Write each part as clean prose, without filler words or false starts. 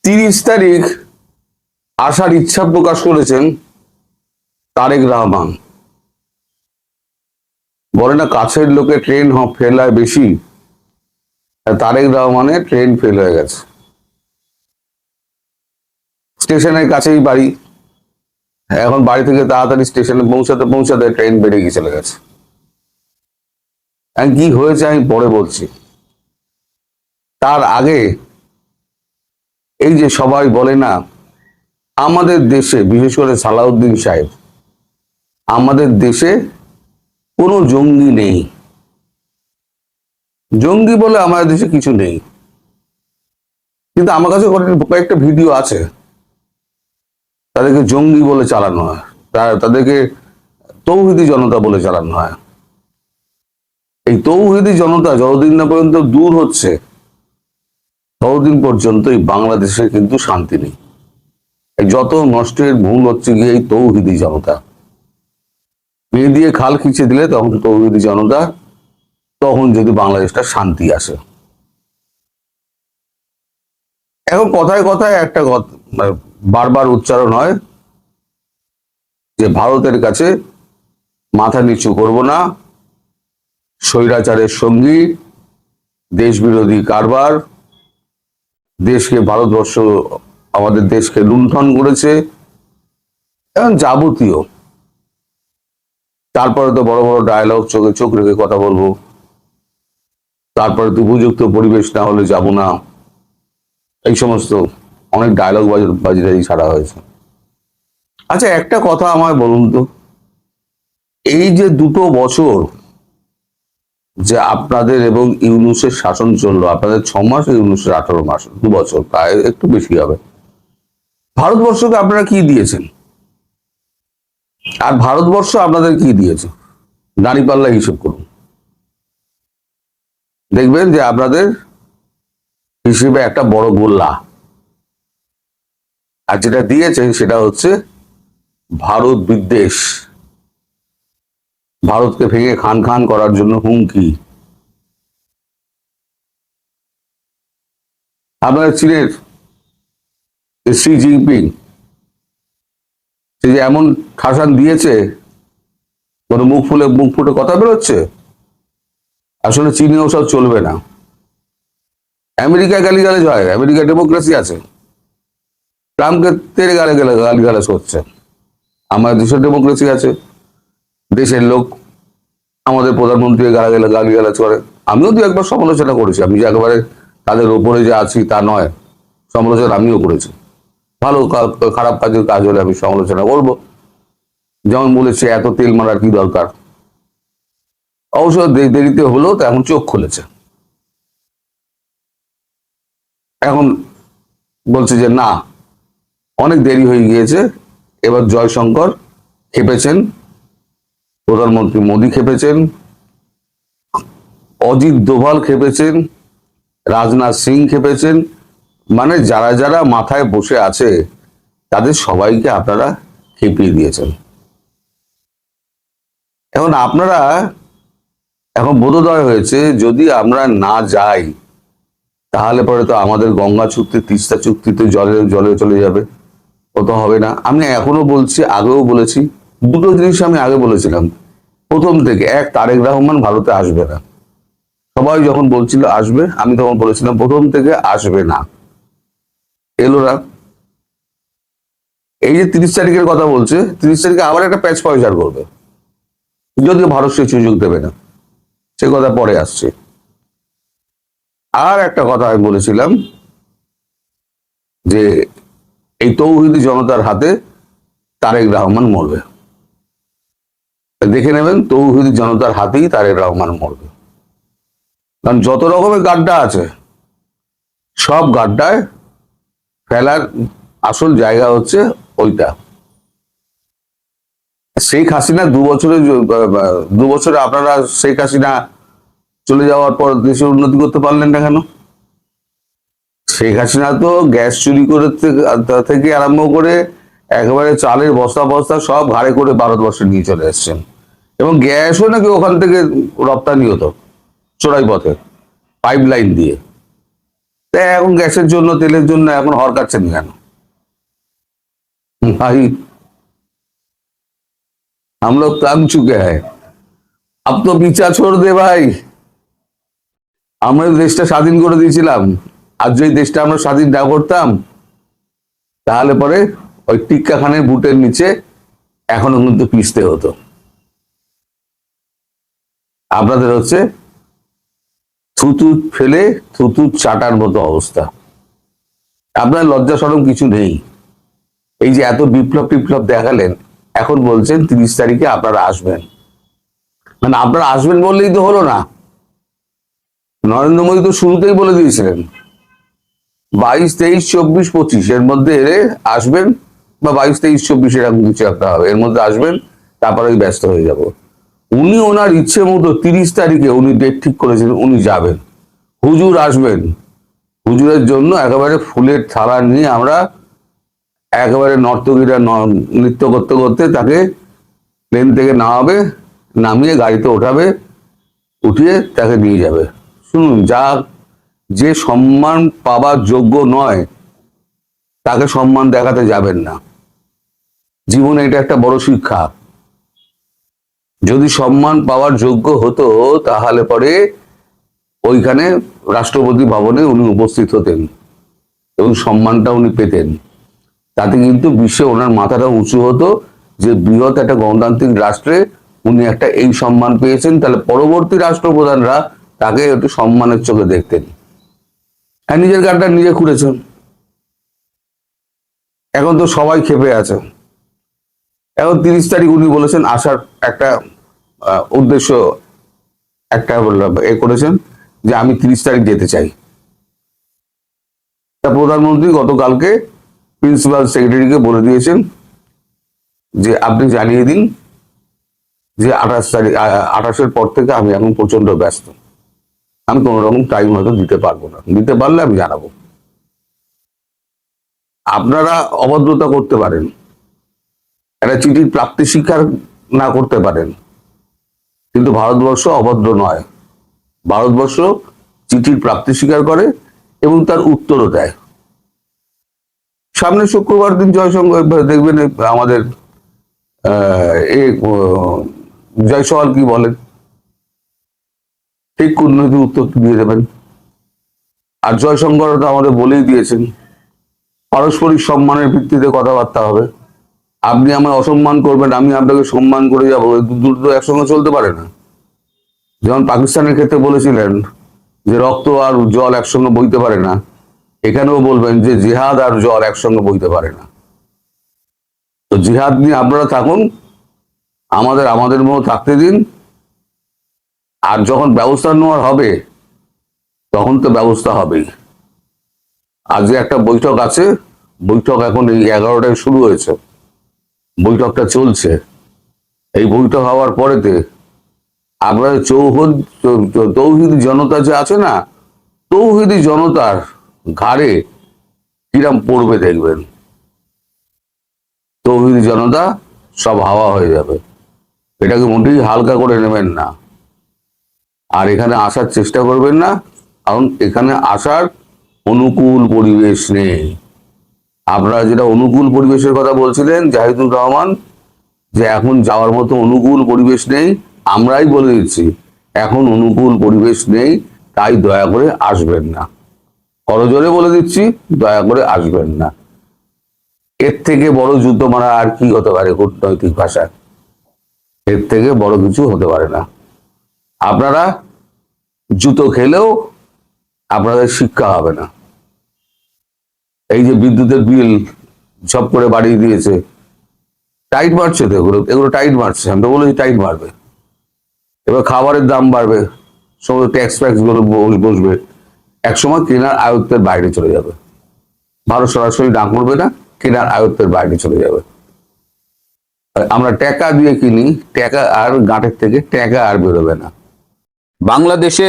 30 তারিখ আসার ইচ্ছা প্রকাশ করেছেন তারেক রহমান। বলে না কাছের লোকে ট্রেন ফেল হয় বেশি, তারেক রহমানের ট্রেন ফেল হয়ে গেছে। স্টেশনের কাছেই বাড়ি, এখন বাড়ি থেকে তাড়াতাড়ি স্টেশনে পৌঁছাতে পৌঁছাতে ট্রেন বেরিয়ে গিয়ে চলে গেছে। কি হয়েছে আমি পরে বলছি। তার আগে এই যে সবাই বলে না আমাদের দেশে, বিশেষ করে সালাউদ্দিন সাহেব, আমাদের দেশে কোনো জঙ্গি নেই, জঙ্গি বলে আমাদের দেশে কিছু নেই। কিন্তু আমার কাছে কয়েকটা ভিডিও আছে, তাদেরকে জঙ্গি বলে চালানো হয়, তাদেরকে তৌহিদি জনতা বলে চালানো হয়। এই তৌহিদি জনতা যতদিন না পর্যন্ত দূর হচ্ছে ততদিন পর্যন্তই বাংলাদেশে কিন্তু শান্তি নেই। যত নষ্টের ভুল হচ্ছে গিয়ে এই তৌহিদি জনতা, মেয়ে দিয়ে খাল খিঁচে দিলে তখন তৌহিদি জনতা, তখন যদি বাংলাদেশটা শান্তি আসে। এখন কথায় কথায় একটা বারবার উচ্চারণ হয় যে ভারতের কাছে মাথা নিচু করব না, স্বৈরাচারের সঙ্গী, দেশ বিরোধী কারবার, দেশকে ভারতবর্ষ আমাদের দেশকে লুণ্ঠন করেছে, এখন যাবতীয়। তারপরে তো বড় বড় ডায়লগ, চোখে চোখ রেখে কথা বলবো, তারপরে তো উপযুক্ত পরিবেশ না হলে যাব না, এই সমস্ত অনেক ডায়লগ বাজি ছাড়া হয়েছে। আচ্ছা একটা কথা আমায় বলুন তো, এই যে 2 বছর যে আপনাদের এবং ইউনূসের শাসন চললো, আপনাদের 6 মাস, ইউনূসের 18 মাস, 2 বছর, প্রায় একটু বেশি হবে, ভারতবর্ষকে আপনারা কি দিয়েছেন আর ভারতবর্ষ আপনাদের কি দিয়েছে? দাঁড়িপাল্লা হিসেব করুন, দেখবেন যে আপনাদের হিসেবে একটা বড় গোল্লা, আর যেটা দিয়েছেন সেটা হচ্ছে ভারত বিদ্বেষ, ভারতকে ভেঙে খান খান করার জন্য হুমকি। আপনাদের চীনের শি জিনপিং সে যে এমন ঠাসান দিয়েছে, কোনো মুখ ফুটে কথা বেরোচ্ছে। আসলে চীনে ওসব চলবে না। আমেরিকায় গালিগালাজ হয়, আমেরিকায় ডেমোক্রেসি আছে, ট্রাম্পকে তেরে গালিগালাজ করছে। আমাদের দেশের ডেমোক্রেসি আছে, দেশের লোক আমাদের প্রধানমন্ত্রী গালিগালাজ করে। আমিও 2-1বার সমালোচনা করেছি, আমি যে একেবারে তাদের ওপরে যে আছি তা নয়, সমালোচনা আমিও করেছি। ভালো খারাপ কাজের কাজ হলে আমি সমালোচনা করবো। যেমন বলেছে এত তেল মারার কি দরকার, অবশ্য দেরিতে হলেও তো এখন চোখ খুলেছে। এখন বলছে যে না, অনেক দেরি হয়ে গিয়েছে। এবার জয়শঙ্কর খেপেছেন, প্রধানমন্ত্রী মোদী খেপেছেন, অজিত দোভাল খেপেছেন, রাজনাথ সিং খেপেছেন, মানে যারা যারা মাথায় বসে আছে তাদের সবাইকে আপনারা খেপিয়ে দিয়েছেন। এখন আপনারা এখন বোধোদয় হয়েছে যদি আমরা না যাই তাহলে পরে তো আমাদের গঙ্গা চুক্তি, তিস্তা চুক্তিতে জলে জলে চলে যাবে, কত হবে না। আমি এখনো বলছি, আগেও বলেছি, 2টো জিনিস আমি আগে বলেছিলাম প্রথম থেকে। এক, তারেক রহমান ভারতে আসবে না। সবাই যখন বলছিল আসবে, আমি তখন বলেছিলাম প্রথম থেকে আসবে না, এলো না। এই যে 30 তারিখের কথা বলছে, 30 তারিখে আবার একটা প্যাচ পয়সার করবে, যদিও ভারত সে সুযোগ দেবে না, সে কথা পরে আসছে। আর একটা কথা আমি বলেছিলাম যে এই তৌহিদি জনতার হাতে তারেক রহমান মরবে। দেখে নেবেন, তৌহিদি জনতার হাতেই তারেক রহমান মরবে। কারণ যত রকমের গাড্ডা আছে সব গাড্ডায় ফেলার আসল জায়গা হচ্ছে ওইটা। শেখ হাসিনা 2 বছরে আপনারা শেখ হাসিনা চলে যাওয়ার পর দেশের উন্নতি করতে পারলেন না কেন? শেখ হাসিনা তো গ্যাস চুরি করে থেকে আরম্ভ করে একেবারে চালের বস্তা বস্তা সব ঘাড়ে করে ভারতবর্ষে নিয়ে চলে এসছেন, এবং গ্যাসও নাকি ওখান থেকে রপ্তানি হতো চোরাই পথে, পাইপ লাইন দিয়ে। তাই এখন গ্যাসের জন্য, তেলের জন্য এখন হরকাচ্ছেন কেন भाई? हम लोग तंग चुके हैं, अब तो पीछा छोड़ दे भाई। আমরা দেশটা স্বাধীন করে দিয়েছিলাম, আর যদি দেশটা আমরা স্বাধীন না করতাম তাহলে পরে ওই টিক্কা খানের বুটের নিচে এখনো কিন্তু পিষতে হতো। আপনাদের হচ্ছে থুতু ফেলে থুতু চাটার মতো অবস্থা। আপনার লজ্জা শরম কিছু নেই। এই যে এত বিপ্লব টিপ্লব দেখালেন, এখন বলছেন 30 তারিখে আপনারা আসবেন। মানে আপনারা আসবেন বললেই তো হলো না। নরেন্দ্র মোদী তো শুরুতেই বলে দিয়েছিলেন 22, 23, 24, 25 এর মধ্যে এলে আসবেন, বা 22, 23, 24 এরকম কিছু একটা হবে, এর মধ্যে আসবেন, তারপরে ব্যস্ত হয়ে যাব। উনি ওনার ইচ্ছে মতো 30 তারিখে উনি ডেট ঠিক করেছেন, উনি যাবেন, হুজুর আসবেন। হুজুরের জন্য একেবারে ফুলের থালা নিয়ে আমরা একেবারে নর্তকীরা নৃত্য করতে করতে তাকে প্লেন থেকে নামাবে, নামিয়ে গাড়িতে ওঠাবে, উঠিয়ে তাকে নিয়ে যাবে। শুনুন, যে সম্মান পাবার যোগ্য নয় তাকে সম্মান দেখাতে যাবেন না। জীবনে এটা একটা বড় শিক্ষা। যদি সম্মান পাওয়ার যোগ্য হতো তাহলে পরে ওইখানে রাষ্ট্রপতি ভবনে উনি উপস্থিত হতেন এবং সম্মানটা উনি পেতেন। তাতে কিন্তু বিশ্বে ওনার মাথাটা উঁচু হতো যে বৃহৎ একটা গণতান্ত্রিক রাষ্ট্রে উনি একটা এই সম্মান পেয়েছেন, তাহলে পরবর্তী রাষ্ট্রপ্রধানরা তাকে একটু সম্মানের চোখে দেখতেন। হ্যাঁ, নিজের গানটা নিজে খুঁড়েছেন। এখন তো সবাই ক্ষেপে আছে। এখন 30 তারিখ উনি বলেছেন আসার একটা উদ্দেশ্য, একটা করেছেন যে আমি 30 তারিখ যেতে চাই। তা প্রধানমন্ত্রী গতকালকে প্রিন্সিপাল সেক্রেটারিকে বলে দিয়েছেন যে আপনি জানিয়ে দিন যে 28 পর থেকে আমি এখন প্রচন্ড ব্যস্ত, আমি কোন রকম টাইম হয়তো দিতে পারবো না, দিতে পারলে আমি জানাবো। আপনারা অভদ্রতা করতে পারেন, একটা চিঠির প্রাপ্তি স্বীকার না করতে পারেন, কিন্তু ভারতবর্ষ অভদ্র নয়। ভারতবর্ষ চিঠির প্রাপ্তি স্বীকার করে এবং তার উত্তরও দেয়। সামনে শুক্রবার দিন জয়শঙ্কর দেখবেন আমাদের জয়সওয়াল কি বলেন, ঠিক কূটনৈতিক উত্তর দিয়ে দেবেন। আর জয়শঙ্কর তো আমাদের বলেই দিয়েছেন পারস্পরিক সম্মানের ভিত্তিতে কথাবার্তা হবে। আপনি আমায় অসম্মান করবেন, আমি আপনাকে সম্মান করে যাবো, দুটো একসঙ্গে চলতে পারে না। যেমন পাকিস্তানের ক্ষেত্রে বলেছিলেন যে রক্ত আর জল একসঙ্গে বইতে পারে না, এখানেও বলবেন যে জিহাদ আর জল একসঙ্গে বইতে পারে না। তো জিহাদ নিয়ে আপনারা থাকুন, আমাদের মতো থাকতে দিন। আর যখন ব্যবস্থা নেওয়ার হবে তখন তো ব্যবস্থা হবেই। আজকে একটা বৈঠক আছে, বৈঠক এখন এই 11টায় শুরু হয়েছে, বৈঠকটা চলছে। এই বৈঠক হওয়ার পরেতে আপনাদের তৌহিদি জনতা যে আছে না, তৌহিদি জনতার ঘাড়ে কিরাম পড়বে দেখবেন। তৌহিদি জনতা সব হাওয়া হয়ে যাবে। এটাকে মোটেই হালকা করে নেবেন না। আর এখানে আসার চেষ্টা করবেন না, কারণ এখানে আসার অনুকূল পরিবেশ নেই। আপনারা যেটা অনুকূল পরিবেশের কথা বলছিলেন জাহিদুর রহমান, যে এখন যাওয়ার মতো অনুকূল পরিবেশ নেই, আমরাই বলে দিচ্ছি এখন অনুকূল পরিবেশ নেই, তাই দয়া করে আসবেন না। করজোরে বলে দিচ্ছি, দয়া করে আসবেন না। এর থেকে বড় যুদ্ধ মারা আর কি হতে পারে কূটনৈতিক ভাষায়? এর থেকে বড় কিছু হতে পারে না। আপনারা জুতো খেলেও আপনাদের শিক্ষা হবে না। এই যে বিদ্যুতের বিল সব করে বাড়িয়ে দিয়েছে, টাইট মারছে তো, এগুলো টাইট মারছে। আমি তো বলেছি টাইট মারবে। এবার খাবারের দাম বাড়বে, সমস্ত ট্যাক্স ফ্যাক্স গুলো বসবে, একসময় কেনার আয়ত্তের বাইরে চলে যাবে। ভারত সরাসরি না করবে না, কেনার আয়ত্তের বাইরে চলে যাবে। আমরা টাকা দিয়ে কিনি, টাকা আর গাঁটের থেকে টাকা আর বেরোবে না। বাংলাদেশে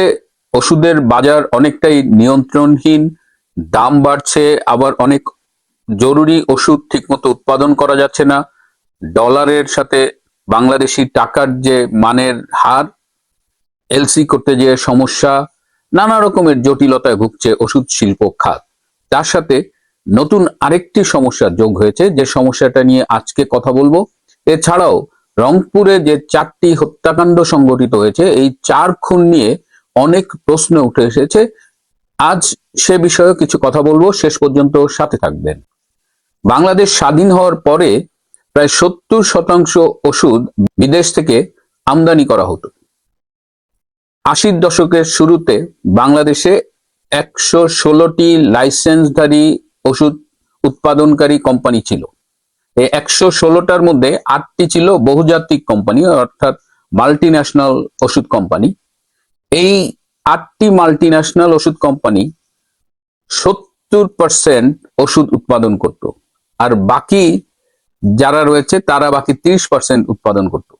ওষুধের বাজার অনেকটাই নিয়ন্ত্রণহীন, দাম বাড়ছে, আবার অনেক জরুরি ওষুধ ঠিকমতো উৎপাদন করা যাচ্ছে না। ডলারের সাথে বাংলাদেশি টাকার যে মানের হার, এলসি করতে যে সমস্যা, নানা রকমের জটিলতায় ভুগছে ওষুধ শিল্প খাত। তার সাথে নতুন আরেকটি সমস্যা যোগ হয়েছে, যে সমস্যাটা নিয়ে আজকে কথা বলবো। এছাড়াও রংপুরে যে 4টি হত্যাকাণ্ড সংঘটিত হয়েছে, এই 4 খুন নিয়ে অনেক প্রশ্ন উঠে এসেছে। আজ সে বিষয়ে কিছু কথা বলবো, শেষ পর্যন্ত সাথে থাকবেন। বাংলাদেশ স্বাধীন হওয়ার পরে প্রায় 70% ওষুধ বিদেশ থেকে আমদানি করা হতো। 80-র দশকের শুরুতে বাংলাদেশে 116টি লাইসেন্সধারী ওষুধ উৎপাদনকারী কোম্পানি ছিল। এই 116টার মধ্যে 8টি ছিল বহুজাতিক কোম্পানি, অর্থাৎ মাল্টিন্যাশনাল ওষুধ কোম্পানি। এই 8টি মাল্টিন্যাশনাল ওষুধ কোম্পানি 70% ওষুধ উৎপাদন করত, আর বাকি যারা রয়েছে তারা বাকি 30% উৎপাদন করত।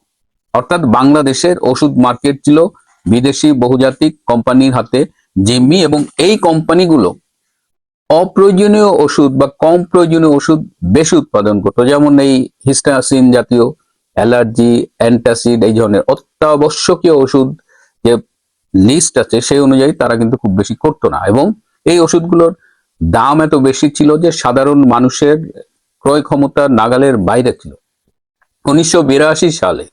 অর্থাৎ বাংলাদেশের ওষুধ মার্কেট ছিল বিদেশি বহুজাতিক কোম্পানির হাতে জিম্মি, এবং এই কোম্পানিগুলো অপ্রয়োজনীয় ওষুধ বা কম প্রয়োজনীয় ওষুধ বেশি উৎপাদন করতো। যেমন এই হিস্টাসিন জাতীয়, অ্যালার্জি, অ্যান্টাসিড, এই ধরনের অত্যাবশ্যকীয় ওষুধ যে লিস্ট আছে সেই অনুযায়ী তারা কিন্তু খুব বেশি করতো না, এবং এই ওষুধগুলোর দাম এত বেশি ছিল যে সাধারণ মানুষের ক্রয় ক্ষমতা নাগালের বাইরে ছিল। 1982 সালে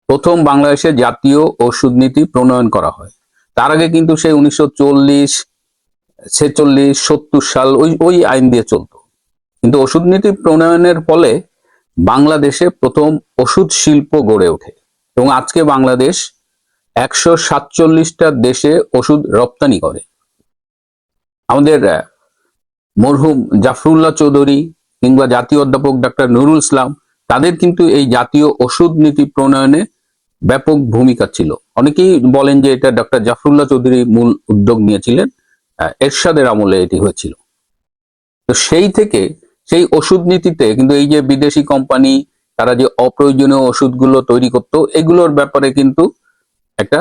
প্রথম বাংলাদেশে জাতীয় ওষুধ নীতি প্রণয়ন করা হয়। তার আগে কিন্তু সেই 1940, 46, 70 সাল ওই আইন দিয়ে চলতো। কিন্তু ওষুধ নীতি প্রণয়নের ফলে বাংলাদেশে প্রথম ওষুধ শিল্প গড়ে ওঠে, এবং আজকে বাংলাদেশ 147টা দেশে ওষুধ রপ্তানি করে। আমাদের মরহুম জাফরুল্লাহ চৌধুরী কিংবা জাতীয় অধ্যাপক ডাক্তার নুরুল ইসলাম, তাদের কিন্তু এই জাতীয় ওষুধ নীতি প্রণয়নে ব্যাপক ভূমিকা ছিল। অনেকেই বলেন যে এটা ডক্টর জাফরুল্লাহ চৌধুরী মূল উদ্যোগ নিয়েছিলেন, এরশাদের আমলে এটি হয়েছিল। তো সেই থেকে সেই ওষুধ নীতিতে কিন্তু এই যে বিদেশি কোম্পানি তারা যে অপ্রয়োজনীয় ওষুধগুলো তৈরি করতো, এগুলোর ব্যাপারে কিন্তু একটা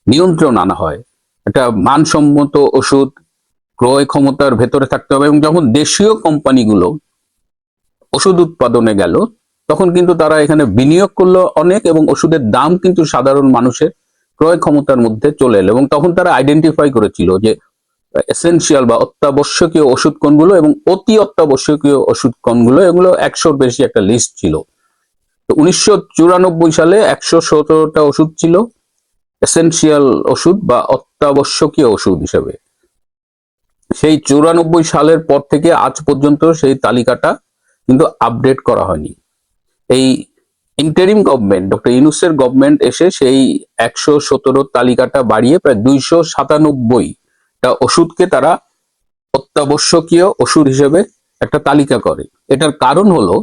নিয়ন্ত্রণ আনা হয়। একটা মানসম্মত ওষুধ ক্রয় ক্ষমতার ভেতরে থাকতে হবে, এবং যখন দেশীয় কোম্পানিগুলো ওষুধ উৎপাদনে গেল তখন কিন্তু তারা এখানে বিনিয়োগ করলো অনেক, এবং ওষুধের দাম কিন্তু সাধারণ মানুষের ক্রয় ক্ষমতার মধ্যে চলে এলো। এবং তখন তারা আইডেন্টিফাই করেছিল যে এসেনশিয়াল বা অত্যাবশ্যকীয় ওষুধ কোনগুলো এবং অতি অত্যাবশ্যকীয় ওষুধ কোনগুলো, এগুলো 100-র বেশি একটা লিস্ট ছিল। তো 1994 সালে 117টা ওষুধ ছিল এসেনশিয়াল ওষুধ বা অত্যাবশ্যকীয় ওষুধ হিসেবে। সেই 94 সালের পর থেকে আজ পর্যন্ত সেই তালিকাটা কিন্তু আপডেট করা হয়নি। এই ইন্টারিম গভর্নমেন্ট, ডক্টর ইউনূসের গভর্নমেন্ট এসে সেই 117 তালিকাটা বাড়িয়ে প্রায় 297টা ওষুধকে তারা অত্যাবশ্যকীয় ওষুধ হিসেবে একটা তালিকা করে। এটার কারণ হলো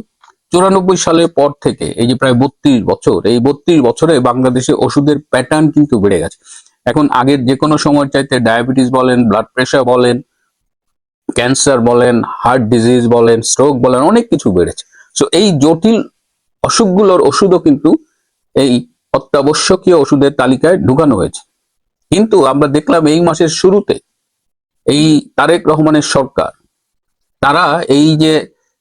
94 সালের পর থেকে এই যে প্রায় 32 বছর, এই 32 বছরে বাংলাদেশে ওষুধের প্যাটার্ন কিন্তু বেড়ে গেছে। এখন আগের যে কোনো সময় চাইতে ডায়াবেটিস বলেন, ব্লাড প্রেশার বলেন, ক্যান্সার বলেন, হার্ট ডিজিজ বলেন, স্ট্রোক বলেন, অনেক কিছু বেড়েছে। সো এই জটিল অসুখগুলোর ওষুধও কিন্তু এই অত্যাবশ্যকীয় ওষুধের তালিকায় ঢুকানো হয়েছে। কিন্তু আমরা দেখলাম এই মাসের শুরুতে এই তারেক রহমানের সরকার, তারা এই যে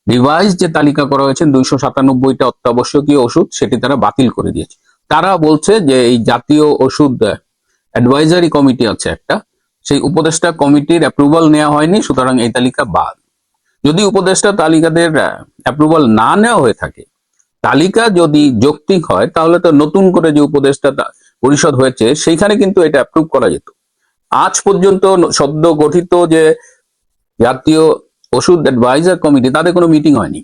রিভাইজ যে তালিকা করা হয়েছে 297টা অত্যাবশ্যকীয় ওষুধ, সেটি তারা বাতিল করে দিয়েছে। তারা বলছে যে এই জাতীয় ওষুধ অ্যাডভাইজারি কমিটি আছে একটা, সেই উপদেষ্টা কমিটির অ্যাপ্রুভাল নেওয়া হয়নি, সুতরাং এই তালিকা বাদ। যদি উপদেষ্টা তালিকাদের অ্যাপ্রুভাল না নেওয়া হয়ে থাকে, তালিকা যদি যৌক্তিক হয়, তাহলে তো নতুন করে যে উপদেষ্টা পরিষদ হয়েছে সেইখানে কিন্তু এটা অ্যাপ্রুভ করা যেত। আজ পর্যন্ত সদ্য গঠিত যে জাতীয় ওষুধ অ্যাডভাইজার কমিটি, তাদের কোনো মিটিং হয়নি।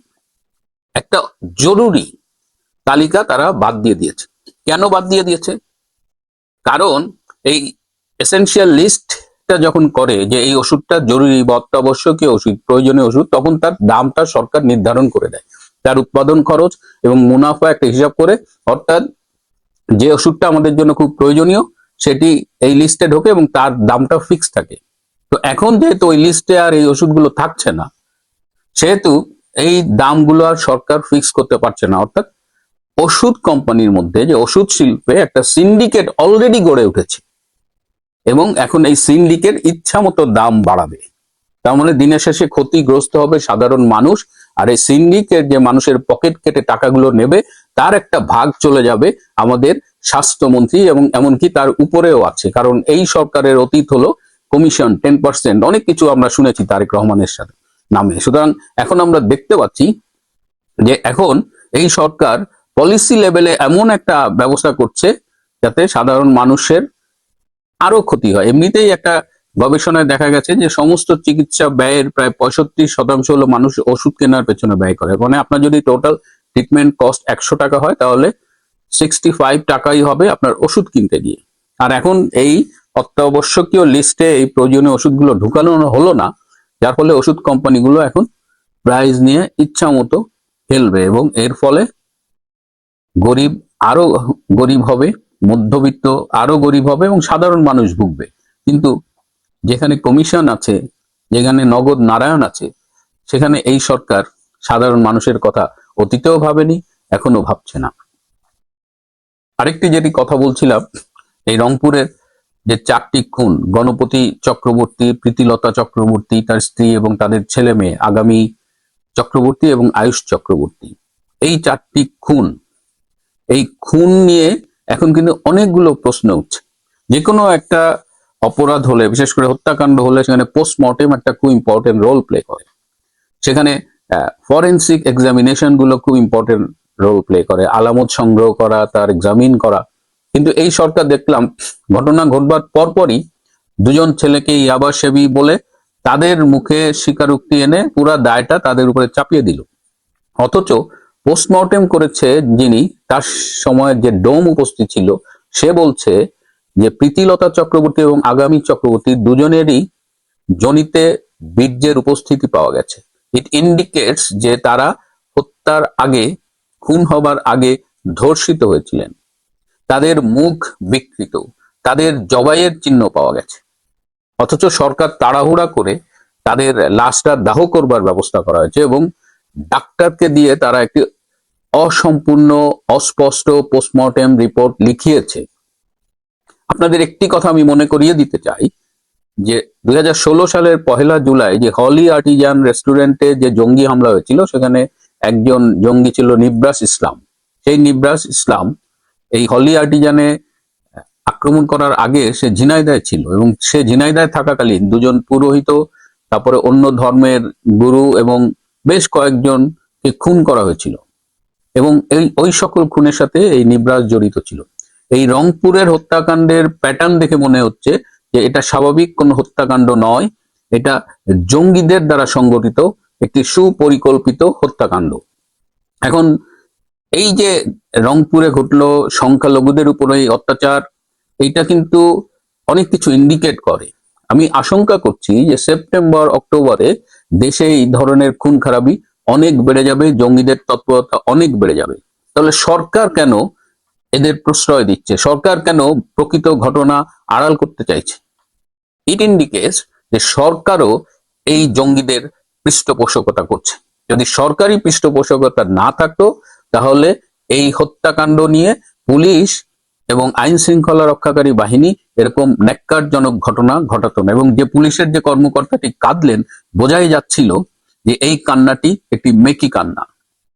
একটা জরুরি তালিকা তারা বাদ দিয়ে দিয়েছে। কেন বাদ দিয়ে দিয়েছে? কারণ এই এসেনশিয়াল লিস্টটা যখন করে যে এই ওষুধটা জরুরি বা অত্যাবশ্যকীয় ওষুধ, প্রয়োজনীয় ওষুধ, তখন তার দামটা সরকার নির্ধারণ করে দেয়, তার উৎপাদন খরচ এবং মুনাফা একটা হিসাব করে। অর্থাৎ যে ওষুধটা আমাদের জন্য খুব প্রয়োজনীয় সেটি এই লিস্টে ঢোকে এবং তার দামটা ফিক্স থাকে। তো এখন যেহেতু ওই লিস্টে আর এই ওষুধগুলো থাকছে না, সেহেতু এই দামগুলো আর সরকার ফিক্স করতে পারছে না। অর্থাৎ ওষুধ কোম্পানির মধ্যে যে ওষুধ শিল্পে একটা সিন্ডিকেট অলরেডি গড়ে উঠেছে, এবং এখন এই সিন্ডিকেট ইচ্ছা মতো দাম বাড়াবে। তার মানে দিনের শেষে ক্ষতিগ্রস্ত হবে সাধারণ মানুষ, আর এই সিন্ডিকেট যে মানুষের পকেট কেটে টাকাগুলো নেবে, তার একটা ভাগ চলে যাবে আমাদের স্বাস্থ্যমন্ত্রী এবং এমনকি তার উপরেও আছে, কারণ এই সরকারের অতীত হলো কমিশন 10%, অনেক কিছু আমরা শুনেছি তারেক রহমানের সাথে নামে। সুতরাং এখন আমরা দেখতে পাচ্ছি যে এখন এই সরকার পলিসি লেভেলে এমন একটা ব্যবস্থা করছে যাতে সাধারণ মানুষের আরো ক্ষতি হয়। এমনিতেই একটা গবেষণায় দেখা গেছে যে সমস্ত চিকিৎসা ব্যয়ের প্রায় 65% হলো মানুষ ওষুধ কেনার পেছনে ব্যয় করে। মানে আপনার যদি টোটাল ট্রিটমেন্ট কস্ট 100 টাকা হয়, তাহলে 65 টাকাই হবে আপনার ওষুধ কিনতে গিয়ে। আর এখন এই অত্যাবশ্যকীয় লিস্টে এই প্রয়োজনীয় ওষুধগুলো ঢুকানো হলো না, যার ফলে ওষুধ কোম্পানিগুলো এখন প্রাইস নিয়ে ইচ্ছা মতো খেলবে এবং এর ফলে গরিব আরো গরিব হবে, মধ্যবিত্ত আরো গরিব হবে এবং সাধারণ মানুষ ভুগবে। কিন্তু যেখানে কমিশন আছে, যেখানে নগদ নারায়ণ আছে, সেখানে এই সরকার সাধারণ মানুষের কথা অতীতেও ভাবেনি, এখনো ভাবছে না। আরেকটি যেটি কথা বলছিলাম, এই রংপুরের যে 4টি খুন, গণপতি চক্রবর্তী, প্রীতিলতা চক্রবর্তী, তার স্ত্রী এবং তাদের ছেলে মেয়ে আগামী চক্রবর্তী এবং আয়ুষ চক্রবর্তী, এই 4টি খুন, এই খুন নিয়ে এখন কিন্তু অনেকগুলো প্রশ্ন উঠছে। যে কোনো একটা অপরাধ হলে, বিশেষ করে হত্যাকাণ্ড হলে, সেখানে পোস্টমর্টেম একটা খুব ইম্পর্টেন্ট রোল প্লে করে। সেখানে ফরেন্সিক এক্সামিনেশন গুলো খুব ইম্পর্টেন্ট রোল প্লে করে, আলামত সংগ্রহ করা, তার এক্সামিন করা। কিন্তু এই সরকার দেখলাম ঘটনা ঘটবার পরপরই দুজন ছেলেকে ইয়াবা সেবী বলে তাদের মুখে স্বীকারোক্তি এনে পুরা দায়টা তাদের উপরে চাপিয়ে দিল। অথচ পোস্টমর্টেম করেছে যিনি, তার সময় যে ডোম উপস্থিত ছিল, সে বলছে যে প্রীতিলতা চক্রবর্তী এবং আগামী চক্রবর্তী দুজনেরই যোনিতে বীর্যের উপস্থিতি পাওয়া গেছে। ইট ইন্ডিকেটস যে তারা হত্যার আগে, খুন হবার আগে ধর্ষিত হয়েছিলেন। তাদের মুখ বিকৃত, তাদের জবাইয়ের চিহ্ন পাওয়া গেছে। অথচ সরকার তাড়াহুড়া করে তাদের লাশটা দাহ করবার ব্যবস্থা করা হয়েছে এবং ডাক্তারকে দিয়ে তারা একটি অসম্পূর্ণ, অস্পষ্ট পোস্টমর্টেম রিপোর্ট লিখিয়েছে। আপনাদের একটি কথা আমি মনে করিয়ে দিতে চাই যে 2016 সালের 1 জুলাই যে হলি আর্টিজান রেস্টুরেন্টে যে জঙ্গি হামলা হয়েছিল, সেখানে একজন জঙ্গি ছিল নিব্রাস ইসলাম। সেই নিব্রাস ইসলাম এই হলি আর্টিজানে আক্রমণ করার আগে সে ঝিনাইদহে ছিল এবং সে ঝিনাইদহে থাকাকালীন দুজন পুরোহিত, তারপরে অন্য ধর্মের গুরু এবং বেশ কয়েকজনকে খুন করা হয়েছিল এবং ওই সকল খুনের সাথে এই নিব্রাস জড়িত ছিল। এই রংপুরের হত্যাকাণ্ডের প্যাটার্ন দেখে মনে হচ্ছে যে এটা স্বাভাবিক কোনো হত্যাকাণ্ড নয়, এটা জঙ্গিদের দ্বারা সংগঠিত একটি সুপরিকল্পিত হত্যাকাণ্ড। এখন এই যে রংপুরে ঘটলো, সংখ্যালঘুদের উপরে এই অত্যাচার, এইটা কিন্তু অনেক কিছু ইন্ডিকেট করে। আমি আশঙ্কা করছি যে সেপ্টেম্বর অক্টোবরে দেশে এই ধরনের খুন খারাপি অনেক বেড়ে যাবে, জঙ্গিদের তৎপরতা অনেক বেড়ে যাবে। তাহলে সরকার কেন এদের প্রশ্রয় দিচ্ছে? সরকার কেন প্রকৃত ঘটনা আড়াল করতে চাইছে? ইট ইন্ডিকেটস যে সরকারও এই জঙ্গিদের পৃষ্ঠপোষকতা করছে। যদি সরকারি পৃষ্ঠপোষকতা না থাকতো, তাহলে এই হত্যাকাণ্ড নিয়ে পুলিশ এবং আইন শৃঙ্খলা রক্ষাকারী বাহিনী এরকম ন্যাক্কারজনক ঘটনা ঘটাতো না। এবং যে পুলিশের যে কর্মকর্তাটি কাঁদলেন, বোঝাই যাচ্ছিল যে এই কান্নাটি একটি মেকি কান্না।